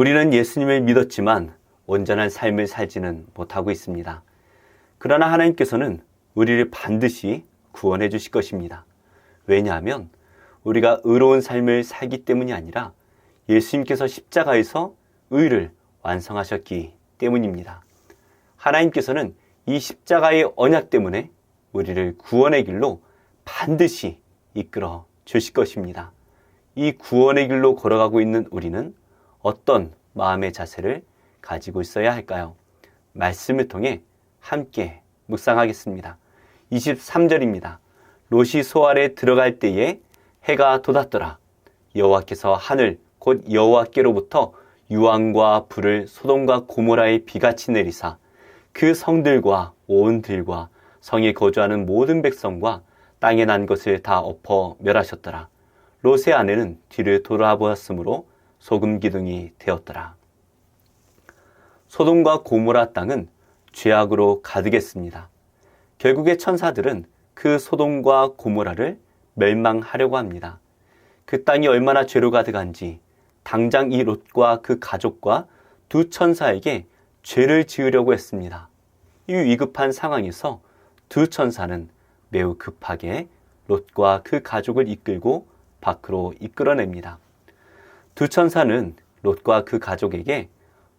우리는 예수님을 믿었지만 온전한 삶을 살지는 못하고 있습니다. 그러나 하나님께서는 우리를 반드시 구원해 주실 것입니다. 왜냐하면 우리가 의로운 삶을 살기 때문이 아니라 예수님께서 십자가에서 의를 완성하셨기 때문입니다. 하나님께서는 이 십자가의 언약 때문에 우리를 구원의 길로 반드시 이끌어 주실 것입니다. 이 구원의 길로 걸어가고 있는 우리는 어떤 마음의 자세를 가지고 있어야 할까요? 말씀을 통해 함께 묵상하겠습니다. 23절입니다. 롯이 소알에 들어갈 때에 해가 돋았더라. 여호와께서 하늘 곧 여호와께로부터 유황과 불을 소돔과 고모라에 비같이 내리사 그 성들과 온 들과 성에 거주하는 모든 백성과 땅에 난 것을 다 엎어 멸하셨더라. 롯의 아내는 뒤를 돌아보았으므로 소금 기둥이 되었더라. 소돔과 고모라 땅은 죄악으로 가득했습니다. 결국에 천사들은 그 소돔과 고모라를 멸망하려고 합니다. 그 땅이 얼마나 죄로 가득한지 당장 이 롯과 그 가족과 두 천사에게 죄를 지으려고 했습니다. 이 위급한 상황에서 두 천사는 매우 급하게 롯과 그 가족을 이끌고 밖으로 이끌어냅니다. 두 천사는 롯과 그 가족에게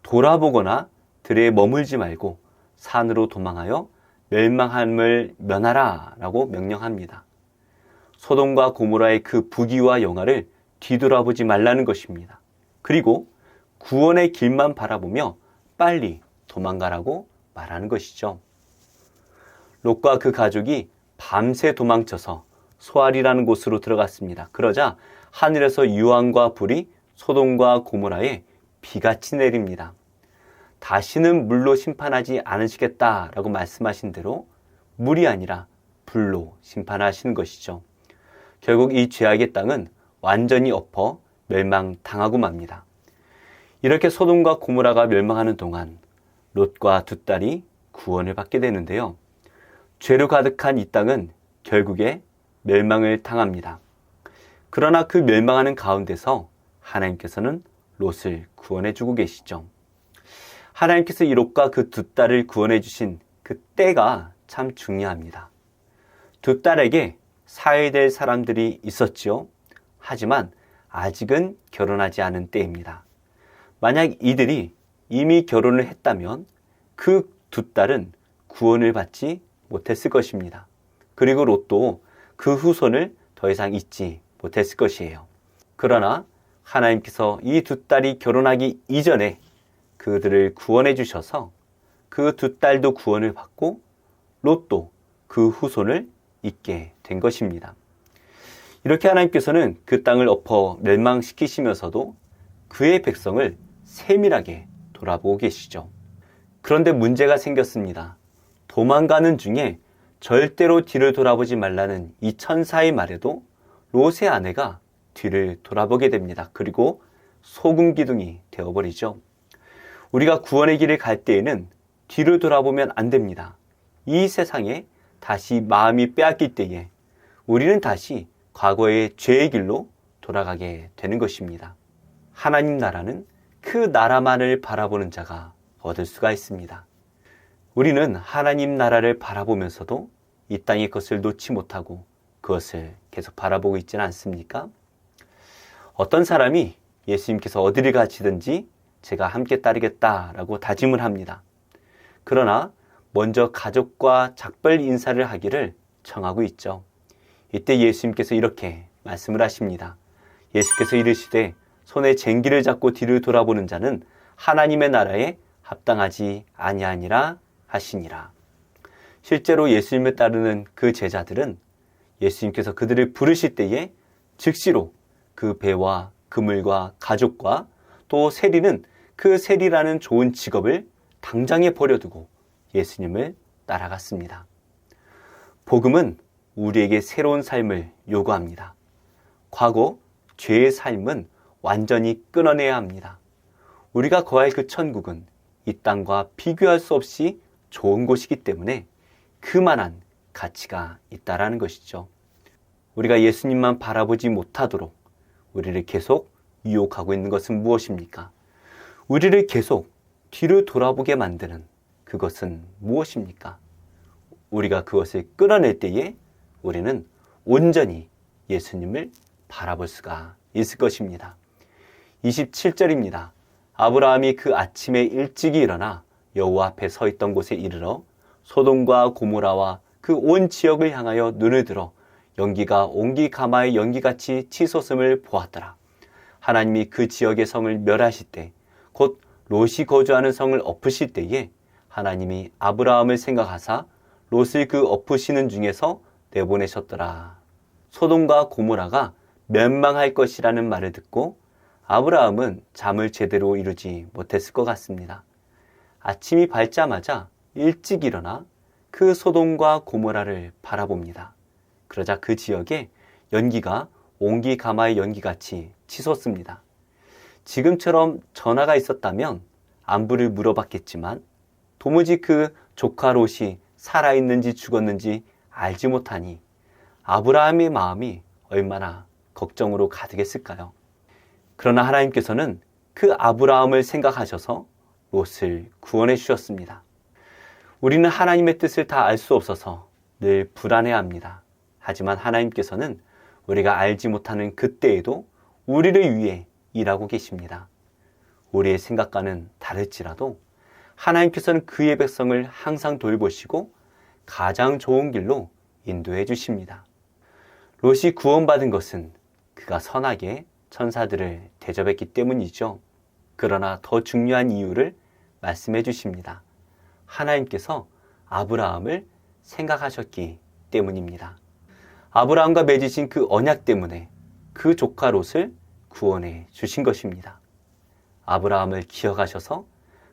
돌아보거나 들에 머물지 말고 산으로 도망하여 멸망함을 면하라 라고 명령합니다. 소돔과 고모라의 그 부귀와 영화를 뒤돌아보지 말라는 것입니다. 그리고 구원의 길만 바라보며 빨리 도망가라고 말하는 것이죠. 롯과 그 가족이 밤새 도망쳐서 소알이라는 곳으로 들어갔습니다. 그러자 하늘에서 유황과 불이 소돔과 고모라에 비같이 내립니다. 다시는 물로 심판하지 않으시겠다라고 말씀하신 대로 물이 아니라 불로 심판하시는 것이죠. 결국 이 죄악의 땅은 완전히 엎어 멸망당하고 맙니다. 이렇게 소돔과 고모라가 멸망하는 동안 롯과 두 딸이 구원을 받게 되는데요. 죄로 가득한 이 땅은 결국에 멸망을 당합니다. 그러나 그 멸망하는 가운데서 하나님께서는 롯을 구원해 주고 계시죠. 하나님께서 이 롯과 그 두 딸을 구원해 주신 그 때가 참 중요합니다. 두 딸에게 사회될 사람들이 있었지요. 하지만 아직은 결혼하지 않은 때입니다. 만약 이들이 이미 결혼을 했다면 그 두 딸은 구원을 받지 못했을 것입니다. 그리고 롯도 그 후손을 더 이상 잊지 못했을 것이에요. 그러나 하나님께서 이 두 딸이 결혼하기 이전에 그들을 구원해 주셔서 그 두 딸도 구원을 받고 롯도 그 후손을 잊게 된 것입니다. 이렇게 하나님께서는 그 땅을 엎어 멸망시키시면서도 그의 백성을 세밀하게 돌아보고 계시죠. 그런데 문제가 생겼습니다. 도망가는 중에 절대로 뒤를 돌아보지 말라는 이 천사의 말에도 롯의 아내가 뒤를 돌아보게 됩니다. 그리고 소금 기둥이 되어버리죠. 우리가 구원의 길을 갈 때에는 뒤를 돌아보면 안 됩니다. 이 세상에 다시 마음이 빼앗길 때에 우리는 다시 과거의 죄의 길로 돌아가게 되는 것입니다. 하나님 나라는 그 나라만을 바라보는 자가 얻을 수가 있습니다. 우리는 하나님 나라를 바라보면서도 이 땅의 것을 놓지 못하고 그것을 계속 바라보고 있지는 않습니까? 어떤 사람이 예수님께서 어디를 가시든지 제가 함께 따르겠다라고 다짐을 합니다. 그러나 먼저 가족과 작별 인사를 하기를 청하고 있죠. 이때 예수님께서 이렇게 말씀을 하십니다. 예수께서 이르시되 손에 쟁기를 잡고 뒤를 돌아보는 자는 하나님의 나라에 합당하지 아니하니라 하시니라. 실제로 예수님을 따르는 그 제자들은 예수님께서 그들을 부르실 때에 즉시로 그 배와 그물과 가족과 또 세리는 그 세리라는 좋은 직업을 당장에 버려두고 예수님을 따라갔습니다. 복음은 우리에게 새로운 삶을 요구합니다. 과거 죄의 삶은 완전히 끊어내야 합니다. 우리가 거할 그 천국은 이 땅과 비교할 수 없이 좋은 곳이기 때문에 그만한 가치가 있다라는 것이죠. 우리가 예수님만 바라보지 못하도록 우리를 계속 유혹하고 있는 것은 무엇입니까? 우리를 계속 뒤로 돌아보게 만드는 그것은 무엇입니까? 우리가 그것을 끌어낼 때에 우리는 온전히 예수님을 바라볼 수가 있을 것입니다. 27절입니다. 아브라함이 그 아침에 일찍이 일어나 여호와 앞에 서 있던 곳에 이르러 소돔과 고모라와 그 온 지역을 향하여 눈을 들어 연기가 옹기 가마의 연기같이 치솟음을 보았더라. 하나님이 그 지역의 성을 멸하실 때, 곧 롯이 거주하는 성을 엎으실 때에 하나님이 아브라함을 생각하사 롯을 그 엎으시는 중에서 내보내셨더라. 소돔과 고모라가 멸망할 것이라는 말을 듣고 아브라함은 잠을 제대로 이루지 못했을 것 같습니다. 아침이 밝자마자 일찍 일어나 그 소돔과 고모라를 바라봅니다. 그러자 그 지역에 연기가 옹기 가마의 연기같이 치솟습니다. 지금처럼 전화가 있었다면 안부를 물어봤겠지만 도무지 그 조카 롯이 살아있는지 죽었는지 알지 못하니 아브라함의 마음이 얼마나 걱정으로 가득했을까요? 그러나 하나님께서는 그 아브라함을 생각하셔서 롯을 구원해 주셨습니다. 우리는 하나님의 뜻을 다 알 수 없어서 늘 불안해합니다. 하지만 하나님께서는 우리가 알지 못하는 그때에도 우리를 위해 일하고 계십니다. 우리의 생각과는 다를지라도 하나님께서는 그의 백성을 항상 돌보시고 가장 좋은 길로 인도해 주십니다. 롯이 구원받은 것은 그가 선하게 천사들을 대접했기 때문이죠. 그러나 더 중요한 이유를 말씀해 주십니다. 하나님께서 아브라함을 생각하셨기 때문입니다. 아브라함과 맺으신 그 언약 때문에 그 조카 롯을 구원해 주신 것입니다. 아브라함을 기억하셔서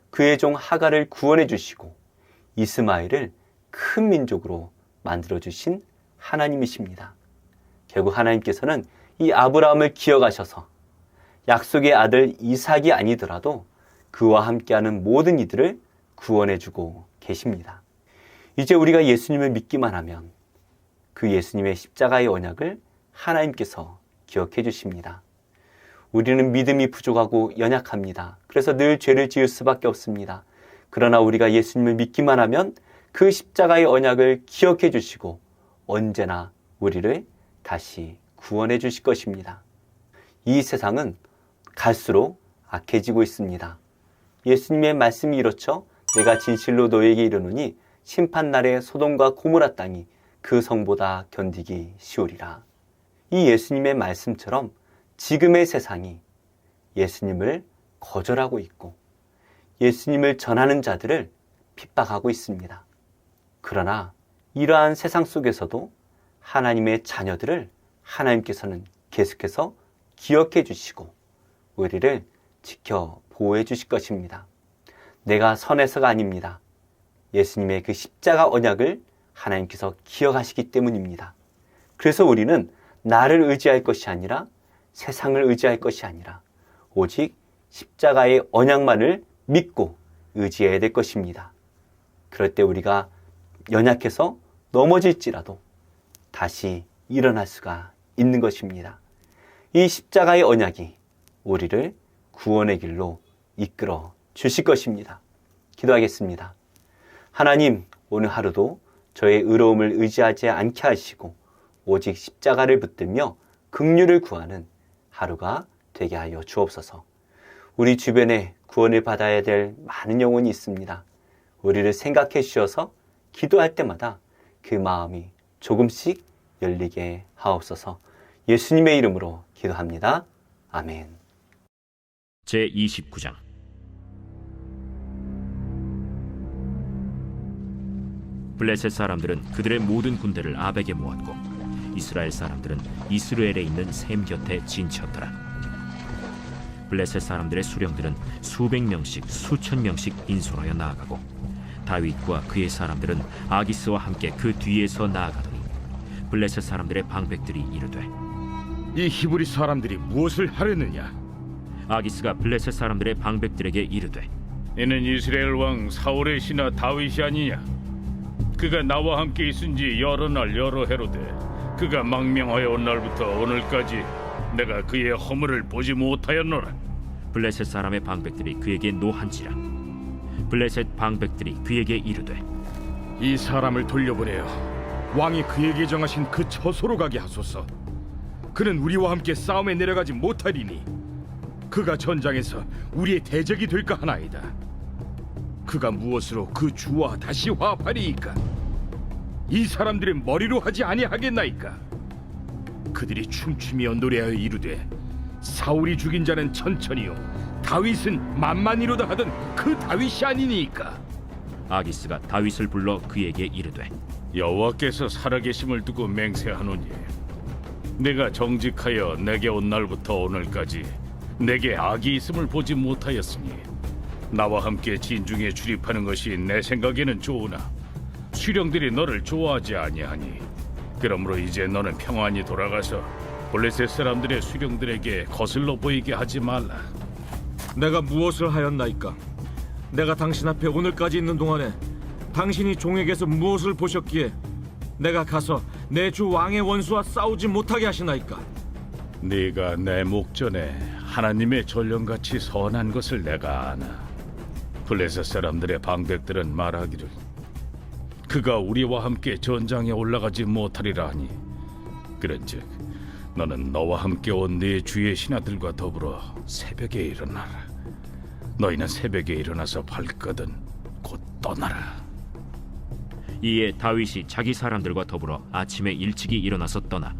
그의 종 하갈을 구원해 주시고 이스마엘을 큰 민족으로 만들어 주신 하나님이십니다. 결국 하나님께서는 이 아브라함을 기억하셔서 약속의 아들 이삭이 아니더라도 그와 함께하는 모든 이들을 구원해 주고 계십니다. 이제 우리가 예수님을 믿기만 하면 그 예수님의 십자가의 언약을 하나님께서 기억해 주십니다. 우리는 믿음이 부족하고 연약합니다. 그래서 늘 죄를 지을 수밖에 없습니다. 그러나 우리가 예수님을 믿기만 하면 그 십자가의 언약을 기억해 주시고 언제나 우리를 다시 구원해 주실 것입니다. 이 세상은 갈수록 악해지고 있습니다. 예수님의 말씀이 이렇죠. 내가 진실로 너에게 이르노니 심판날에 소돔과 고모라 땅이 그 성보다 견디기 쉬우리라. 이 예수님의 말씀처럼 지금의 세상이 예수님을 거절하고 있고 예수님을 전하는 자들을 핍박하고 있습니다. 그러나 이러한 세상 속에서도 하나님의 자녀들을 하나님께서는 계속해서 기억해 주시고 우리를 지켜 보호해 주실 것입니다. 내가 선해서가 아닙니다. 예수님의 그 십자가 언약을 하나님께서 기억하시기 때문입니다. 그래서 우리는 나를 의지할 것이 아니라 세상을 의지할 것이 아니라 오직 십자가의 언약만을 믿고 의지해야 될 것입니다. 그럴 때 우리가 연약해서 넘어질지라도 다시 일어날 수가 있는 것입니다. 이 십자가의 언약이 우리를 구원의 길로 이끌어 주실 것입니다. 기도하겠습니다. 하나님, 오늘 하루도 저의 의로움을 의지하지 않게 하시고 오직 십자가를 붙들며 긍휼을 구하는 하루가 되게 하여 주옵소서. 우리 주변에 구원을 받아야 될 많은 영혼이 있습니다. 우리를 생각해 주셔서 기도할 때마다 그 마음이 조금씩 열리게 하옵소서. 예수님의 이름으로 기도합니다. 아멘. 제29장 블레셋 사람들은 그들의 모든 군대를 아벡에 모았고 이스라엘 사람들은 이스라엘에 있는 셈 곁에 진쳤더라. 블레셋 사람들의 수령들은 수백 명씩 수천 명씩 인솔하여 나아가고 다윗과 그의 사람들은 아기스와 함께 그 뒤에서 나아가더니 블레셋 사람들의 방백들이 이르되 이 히브리 사람들이 무엇을 하려느냐? 아기스가 블레셋 사람들의 방백들에게 이르되 이는 이스라엘 왕 사울의 신하 다윗이 아니냐? 그가 나와 함께 있은지 여러 날 여러 해로되 그가 망명하여 온 날부터 오늘까지 내가 그의 허물을 보지 못하였노라. 블레셋 사람의 방백들이 그에게 노한지라. 블레셋 방백들이 그에게 이르되 이 사람을 돌려보내어 왕이 그에게 정하신 그 처소로 가게 하소서. 그는 우리와 함께 싸움에 내려가지 못하리니 그가 전장에서 우리의 대적이 될까 하나이다. 그가 무엇으로 그 주와 다시 화합하리이까? 이 사람들의 머리로 하지 아니하겠나이까? 그들이 춤추며 노래하여 이르되 사울이 죽인 자는 천천히요 다윗은 만만이로다 하던 그 다윗이 아니니까. 아기스가 다윗을 불러 그에게 이르되 여호와께서 살아계심을 두고 맹세하노니 내가 정직하여 내게 온 날부터 오늘까지 내게 악이 있음을 보지 못하였으니 나와 함께 진중에 출입하는 것이 내 생각에는 좋으나 수령들이 너를 좋아하지 아니하니 그러므로 이제 너는 평안히 돌아가서 블레셋 사람들의 수령들에게 거슬러 보이게 하지 말라. 내가 무엇을 하였나이까? 내가 당신 앞에 오늘까지 있는 동안에 당신이 종에게서 무엇을 보셨기에 내가 가서 내 주 왕의 원수와 싸우지 못하게 하시나이까? 네가 내 목전에 하나님의 전령같이 선한 것을 내가 아나. 블레셋 사람들의 방백들은 말하기를 그가 우리와 함께 전장에 올라가지 못하리라 하니 그런즉 너는 너와 함께 온 네 주의 신하들과 더불어 새벽에 일어나라. 너희는 새벽에 일어나서 발거든 곧 떠나라. 이에 다윗이 자기 사람들과 더불어 아침에 일찍이 일어나서 떠나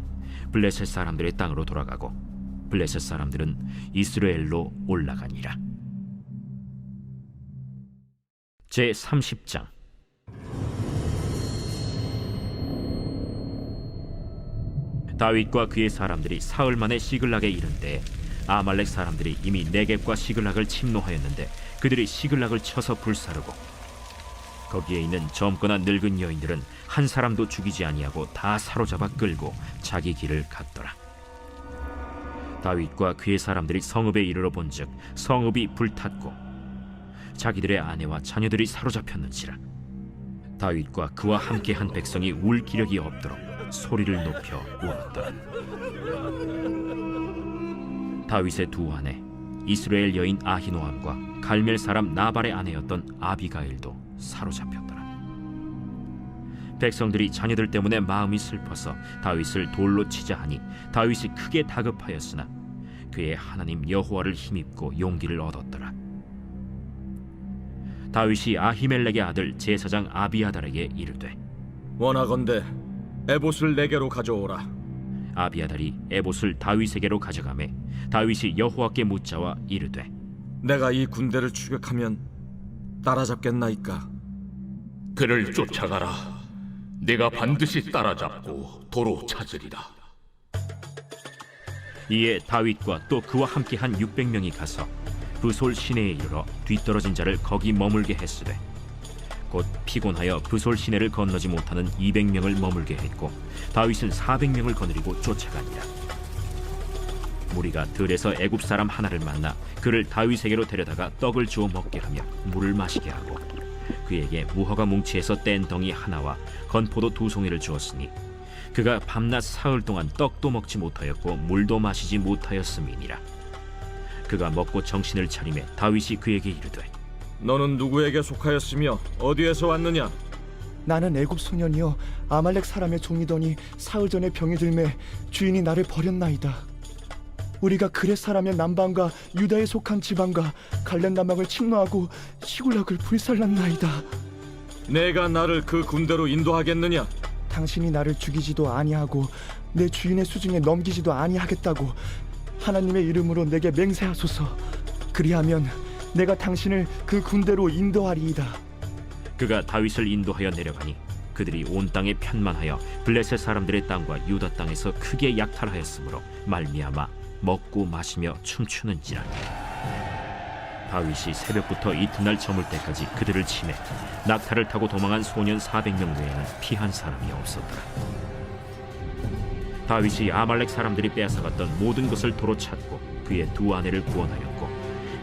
블레셋 사람들의 땅으로 돌아가고 블레셋 사람들은 이스라엘로 올라가니라. 제 30장. 다윗과 그의 사람들이 사흘 만에 시글락에 이른 때에 아말렉 사람들이 이미 네겝과 시글락을 침노하였는데 그들이 시글락을 쳐서 불사르고 거기에 있는 젊거나 늙은 여인들은 한 사람도 죽이지 아니하고 다 사로잡아 끌고 자기 길을 갔더라. 다윗과 그의 사람들이 성읍에 이르러 본즉 성읍이 불탔고 자기들의 아내와 자녀들이 사로잡혔는지라. 다윗과 그와 함께한 백성이 울 기력이 없도록 소리를 높여 울었더라. 다윗의 두 아내 이스라엘 여인 아히노암과 갈멜 사람 나발의 아내였던 아비가일도 사로잡혔더라. 백성들이 자녀들 때문에 마음이 슬퍼서 다윗을 돌로 치자 하니 다윗이 크게 다급하였으나 그의 하나님 여호와를 힘입고 용기를 얻었더라. 다윗이 아히멜렉의 아들 제사장 아비아달에게 이르되 원하건대 에봇을 내게로 가져오라. 아비아달이 에봇을 다윗에게로 가져가매 다윗이 여호와께 묻자와 이르되 내가 이 군대를 추격하면 따라잡겠나이까? 그를 쫓아가라. 내가 반드시 따라잡고 도로 찾으리라. 이에 다윗과 또 그와 함께한 600명이 가서 브솔 시내에 이르러 뒤떨어진 자를 거기 머물게 했으되 곧 피곤하여 브솔 시내를 건너지 못하는 200명을 머물게 했고 다윗은 400명을 거느리고 쫓아가니라. 무리가 들에서 애굽 사람 하나를 만나 그를 다윗에게로 데려다가 떡을 주어 먹게 하며 물을 마시게 하고 그에게 무화과 뭉치에서 뗀 덩이 하나와 건포도 2송이를 주었으니 그가 밤낮 사흘 동안 떡도 먹지 못하였고 물도 마시지 못하였음이니라. 그가 먹고 정신을 차리매 다윗이 그에게 이르되 너는 누구에게 속하였으며 어디에서 왔느냐? 나는 애굽 소년이여 아말렉 사람의 종이더니 사흘 전에 병이 들매 주인이 나를 버렸나이다. 우리가 그렛 사람의 남방과 유다에 속한 지방과 갈렙 남방을 침노하고 시굴락을 불살랐나이다. 내가 나를 그 군대로 인도하겠느냐? 당신이 나를 죽이지도 아니하고 내 주인의 수중에 넘기지도 아니하겠다고 하나님의 이름으로 내게 맹세하소서. 그리하면 내가 당신을 그 군대로 인도하리이다. 그가 다윗을 인도하여 내려가니 그들이 온 땅에 편만하여 블레셋 사람들의 땅과 유다 땅에서 크게 약탈하였으므로 말미암아 먹고 마시며 춤추는지라. 다윗이 새벽부터 이튿날 저물 때까지 그들을 치매 낙타를 타고 도망한 소년 400명 외에는 피한 사람이 없었더라. 다윗이 아말렉 사람들이 빼앗아갔던 모든 것을 도로 찾고 그의 두 아내를 구원하였고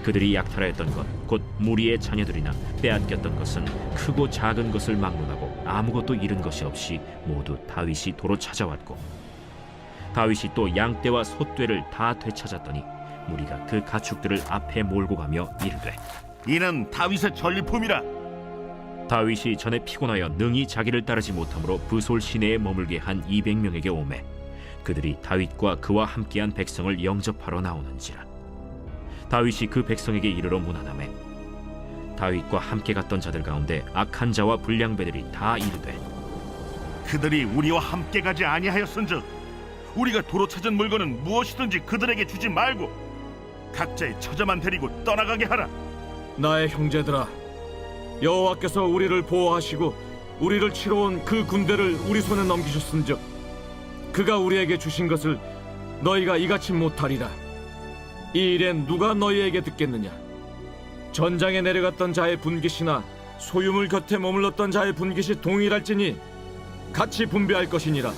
그들이 약탈하였던 것 곧 무리의 자녀들이나 빼앗겼던 것은 크고 작은 것을 막론하고 아무것도 잃은 것이 없이 모두 다윗이 도로 찾아왔고 다윗이 또 양떼와 소떼를 다 되찾았더니 무리가 그 가축들을 앞에 몰고 가며 이르되 이는 다윗의 전리품이라. 다윗이 전에 피곤하여 능히 자기를 따르지 못하므로 브솔 시내에 머물게 한 200명에게 오매 그들이 다윗과 그와 함께한 백성을 영접하러 나오는지라. 다윗이 그 백성에게 이르러 문안하매 다윗과 함께 갔던 자들 가운데 악한 자와 불량배들이 다 이르되 그들이 우리와 함께 가지 아니하였은즉 우리가 도로 찾은 물건은 무엇이든지 그들에게 주지 말고 각자의 처자만 데리고 떠나가게 하라. 나의 형제들아, 여호와께서 우리를 보호하시고 우리를 치러 온 그 군대를 우리 손에 넘기셨은즉 그가 우리에게 주신 것을 너희가 이같이 못하리라. 이 일엔 누가 너희에게 듣겠느냐? 전장에 내려갔던 자의 분깃이나 소유물 곁에 머물렀던 자의 분깃이 동일할지니 같이 분배할 것이니라.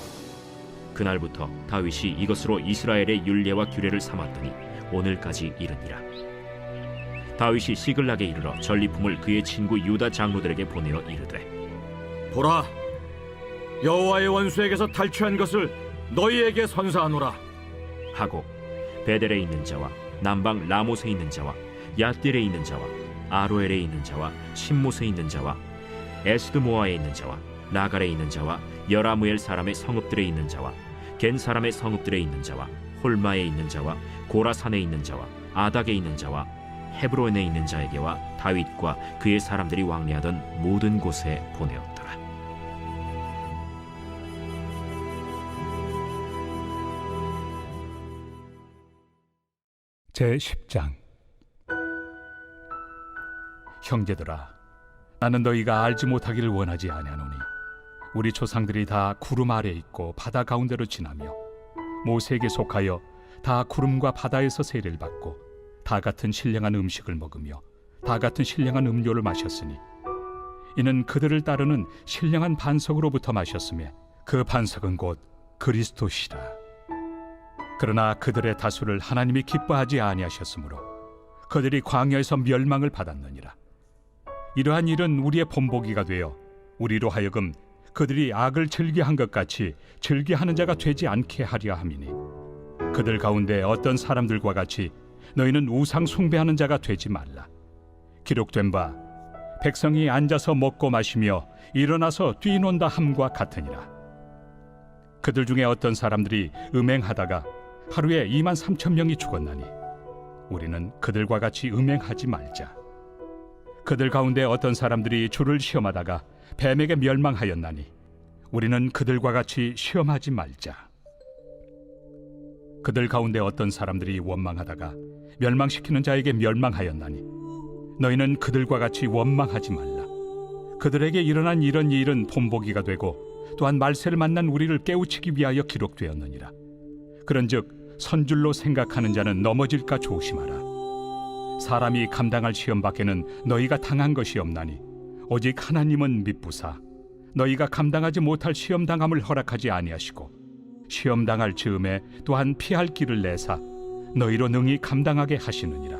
그날부터 다윗이 이것으로 이스라엘의 율례와 규례를 삼았더니 오늘까지 이르니라. 다윗이 시글락에 이르러 전리품을 그의 친구 유다 장로들에게 보내어 이르되 보라, 여호와의 원수에게서 탈취한 것을 너희에게 선사하노라 하고 베델에 있는 자와 남방 라못에 있는 자와 얏딜에 있는 자와 아로엘에 있는 자와 신못에 있는 자와 에스드모아에 있는 자와 나갈에 있는 자와 여라무엘 사람의 성읍들에 있는 자와 겐 사람의 성읍들에 있는 자와 홀마에 있는 자와 고라산에 있는 자와 아닥에 있는 자와 헤브론에 있는 자에게와 다윗과 그의 사람들이 왕래하던 모든 곳에 보내었더라. 제10장. 형제들아, 나는 너희가 알지 못하기를 원하지 아니하노니 우리 조상들이 다 구름 아래 있고 바다 가운데로 지나며 모세에게 속하여 다 구름과 바다에서 세례를 받고 다 같은 신령한 음식을 먹으며 다 같은 신령한 음료를 마셨으니 이는 그들을 따르는 신령한 반석으로부터 마셨으며 그 반석은 곧 그리스도시라. 그러나 그들의 다수를 하나님이 기뻐하지 아니하셨으므로 그들이 광야에서 멸망을 받았느니라. 이러한 일은 우리의 본보기가 되어 우리로 하여금 그들이 악을 즐겨한 것 같이 즐겨하는 자가 되지 않게 하려 함이니 그들 가운데 어떤 사람들과 같이 너희는 우상 숭배하는 자가 되지 말라. 기록된 바 백성이 앉아서 먹고 마시며 일어나서 뛰논다 함과 같으니라. 그들 중에 어떤 사람들이 음행하다가 하루에 23,000명이 죽었나니 우리는 그들과 같이 음행하지 말자. 그들 가운데 어떤 사람들이 주를 시험하다가 뱀에게 멸망하였나니 우리는 그들과 같이 시험하지 말자. 그들 가운데 어떤 사람들이 원망하다가 멸망시키는 자에게 멸망하였나니 너희는 그들과 같이 원망하지 말라. 그들에게 일어난 이런 일은 본보기가 되고 또한 말세를 만난 우리를 깨우치기 위하여 기록되었느니라. 그런즉 선줄로 생각하는 자는 넘어질까 조심하라. 사람이 감당할 시험 밖에는 너희가 당한 것이 없나니 오직 하나님은 미쁘사 너희가 감당하지 못할 시험 당함을 허락하지 아니하시고 시험 당할 즈음에 또한 피할 길을 내사 너희로 능히 감당하게 하시느니라.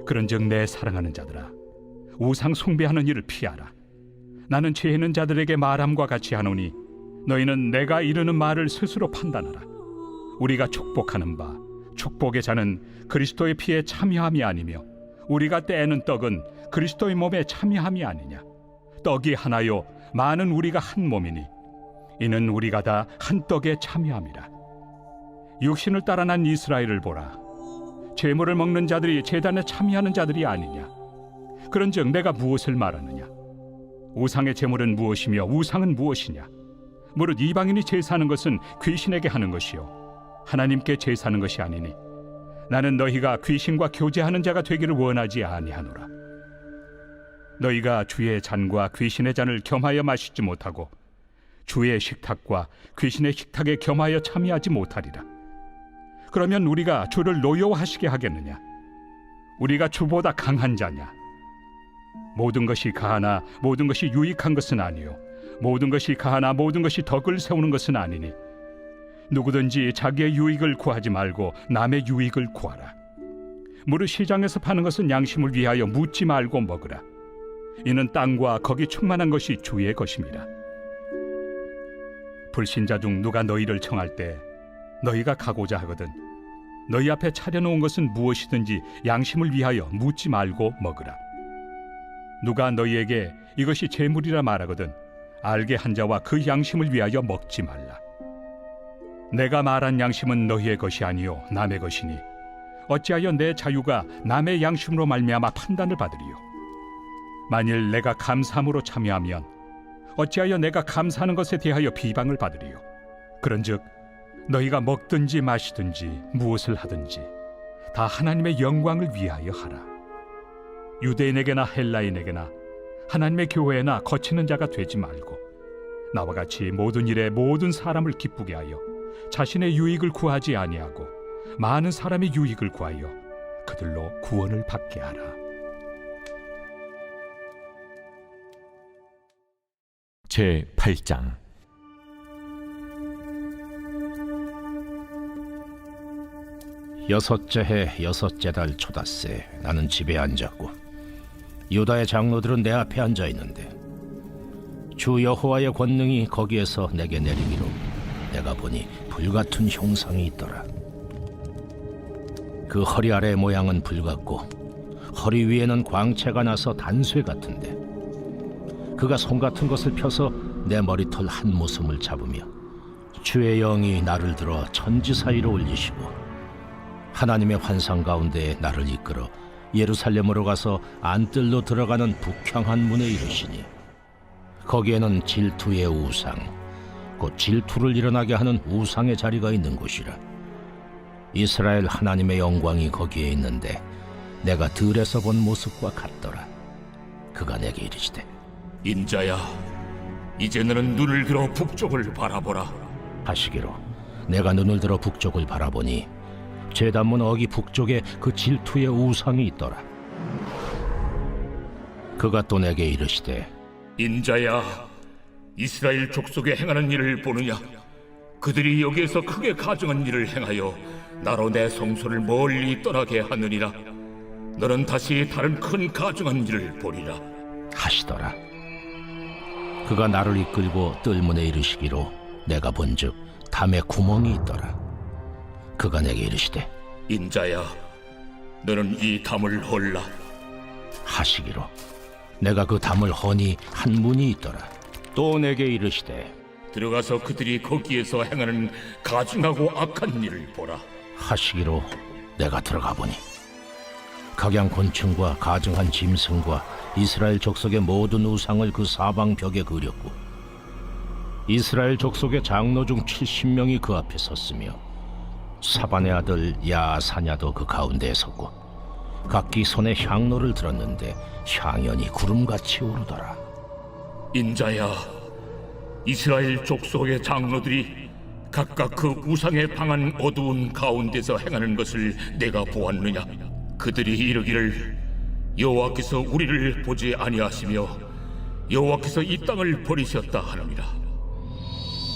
그런즉 내 사랑하는 자들아, 우상 숭배하는 일을 피하라. 나는 지혜 있는 자들에게 말함과 같이 하노니 너희는 내가 이르는 말을 스스로 판단하라. 우리가 축복하는 바 축복의 자는 그리스도의 피에 참여함이 아니며 우리가 떼는 떡은 그리스도의 몸에 참여함이 아니냐. 떡이 하나요 많은 우리가 한 몸이니 이는 우리가 다 한 떡에 참여함이라. 육신을 따라 난 이스라엘을 보라. 제물을 먹는 자들이 제단에 참여하는 자들이 아니냐. 그런즉 내가 무엇을 말하느냐. 우상의 제물은 무엇이며 우상은 무엇이냐. 무릇 이방인이 제사하는 것은 귀신에게 하는 것이요 하나님께 제사하는 것이 아니니 나는 너희가 귀신과 교제하는 자가 되기를 원하지 아니하노라. 너희가 주의 잔과 귀신의 잔을 겸하여 마시지 못하고 주의 식탁과 귀신의 식탁에 겸하여 참여하지 못하리라. 그러면 우리가 주를 노여워하시게 하겠느냐. 우리가 주보다 강한 자냐. 모든 것이 가하나 모든 것이 유익한 것은 아니요 모든 것이 가하나 모든 것이 덕을 세우는 것은 아니니 누구든지 자기의 유익을 구하지 말고 남의 유익을 구하라. 무릇 시장에서 파는 것은 양심을 위하여 묻지 말고 먹으라. 이는 땅과 거기 충만한 것이 주의 것입니다. 불신자 중 누가 너희를 청할 때 너희가 가고자 하거든 너희 앞에 차려놓은 것은 무엇이든지 양심을 위하여 묻지 말고 먹으라. 누가 너희에게 이것이 제물이라 말하거든 알게 한 자와 그 양심을 위하여 먹지 말라. 내가 말한 양심은 너희의 것이 아니요 남의 것이니 어찌하여 내 자유가 남의 양심으로 말미암아 판단을 받으리요. 만일 내가 감사함으로 참여하면 어찌하여 내가 감사하는 것에 대하여 비방을 받으리요. 그런즉 너희가 먹든지 마시든지 무엇을 하든지 다 하나님의 영광을 위하여 하라. 유대인에게나 헬라인에게나 하나님의 교회나 거치는 자가 되지 말고 나와 같이 모든 일에 모든 사람을 기쁘게 하여 자신의 유익을 구하지 아니하고 많은 사람의 유익을 구하여 그들로 구원을 받게 하라. 제 8장. 여섯째 해 여섯째 달 초닷새 나는 집에 앉았고 유다의 장로들은 내 앞에 앉아 있는데 주 여호와의 권능이 거기에서 내게 내리기로 내가 보니 불같은 형상이 있더라. 그 허리 아래의 모양은 불같고 허리 위에는 광채가 나서 단쇠 같은데 그가 손 같은 것을 펴서 내 머리털 한 모섬을 잡으며 주의 영이 나를 들어 천지 사이로 올리시고 하나님의 환상 가운데 나를 이끌어 예루살렘으로 가서 안뜰로 들어가는 북향한 문에 이르시니 거기에는 질투의 우상 곧 질투를 일어나게 하는 우상의 자리가 있는 곳이라. 이스라엘 하나님의 영광이 거기에 있는데 내가 들에서 본 모습과 같더라. 그가 내게 이르시되 인자야, 이제 너는 눈을 들어 북쪽을 바라보라 하시기로 내가 눈을 들어 북쪽을 바라보니 제단문 어기 북쪽에 그 질투의 우상이 있더라. 그가 또 내게 이르시되 인자야, 이스라엘 족속에 행하는 일을 보느냐? 그들이 여기에서 크게 가증한 일을 행하여 나로 내 성소를 멀리 떠나게 하느니라. 너는 다시 다른 큰 가증한 일을 보리라 하시더라. 그가 나를 이끌고 뜰문에 이르시기로 내가 본즉 담에 구멍이 있더라. 그가 내게 이르시되 인자야, 너는 이 담을 헐라 하시기로 내가 그 담을 허니 한 문이 있더라. 또 내게 이르시되 들어가서 그들이 거기에서 행하는 가증하고 악한 일을 보라 하시기로 내가 들어가 보니 각양곤충과 가증한 짐승과 이스라엘 족속의 모든 우상을 그 사방 벽에 그렸고 이스라엘 족속의 장로 중 70명이 그 앞에 섰으며 사반의 아들 야사냐도 그 가운데에 섰고 각기 손에 향로를 들었는데 향연이 구름같이 오르더라. 인자야, 이스라엘 족속의 장로들이 각각 그 우상에 방한 어두운 가운데서 행하는 것을 내가 보았느냐? 그들이 이르기를 여호와께서 우리를 보지 아니하시며 여호와께서 이 땅을 버리셨다 하느니라.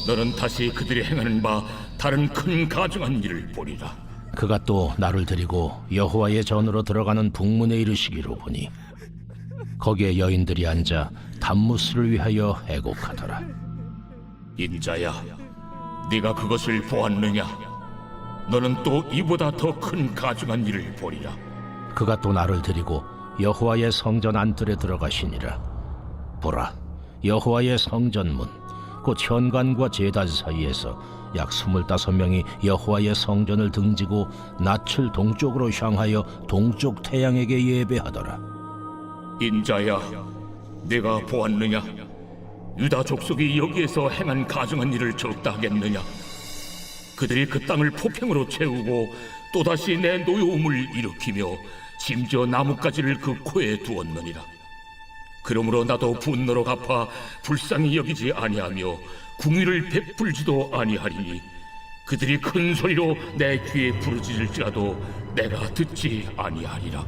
너는 다시 그들이 행하는 바 다른 큰 가증한 일을 보리라. 그가 또 나를 데리고 여호와의 전으로 들어가는 북문에 이르시기로 보니 거기에 여인들이 앉아 단무스를 위하여 애곡하더라. 인자야, 네가 그것을 보았느냐? 너는 또 이보다 더 큰 가증한 일을 보리라. 그가 또 나를 데리고 여호와의 성전 안뜰에 들어가시니라. 보라, 여호와의 성전문 곧 현관과 제단 사이에서 약 25명이 여호와의 성전을 등지고 낯을 동쪽으로 향하여 동쪽 태양에게 예배하더라. 인자야, 네가 보았느냐? 유다 족속이 여기에서 행한 가증한 일을 적다 하겠느냐? 그들이 그 땅을 폭행으로 채우고 또다시 내 노여움을 일으키며 심지어 나뭇가지를 그 코에 두었느니라. 그러므로 나도 분노로 갚아 불쌍히 여기지 아니하며 궁유를 베풀지도 아니하리니 그들이 큰 소리로 내 귀에 부르짖을지라도 내가 듣지 아니하리라.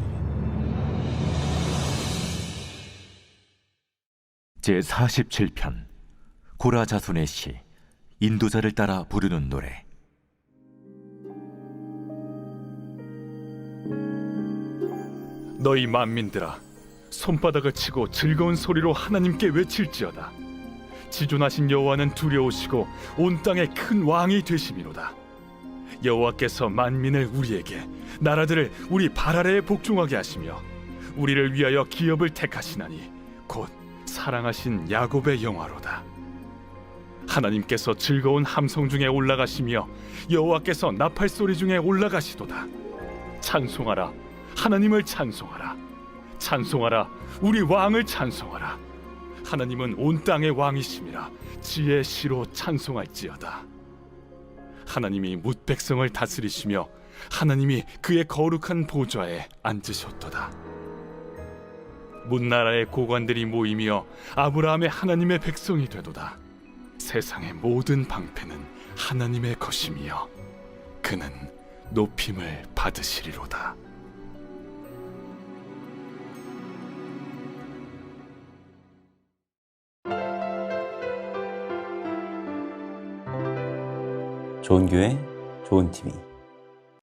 제 47편. 고라 자손의 시. 인도자를 따라 부르는 노래. 너희 만민들아, 손바닥을 치고 즐거운 소리로 하나님께 외칠지어다. 지존하신 여호와는 두려우시고 온 땅의 큰 왕이 되심이로다. 여호와께서 만민을 우리에게, 나라들을 우리 발 아래에 복종하게 하시며 우리를 위하여 기업을 택하시나니 곧 사랑하신 야곱의 영화로다. 하나님께서 즐거운 함성 중에 올라가시며 여호와께서 나팔 소리 중에 올라가시도다. 찬송하라, 하나님을 찬송하라. 찬송하라, 우리 왕을 찬송하라. 하나님은 온 땅의 왕이심이라. 지혜의 시로 찬송할지어다. 하나님이 뭇 백성을 다스리시며 하나님이 그의 거룩한 보좌에 앉으셨도다. 문나라의 고관들이 모이며 아브라함의 하나님의 백성이 되도다. 세상의 모든 방패는 하나님의 것이며 그는 높임을 받으시리로다. 좋은 교회, 좋은 TV.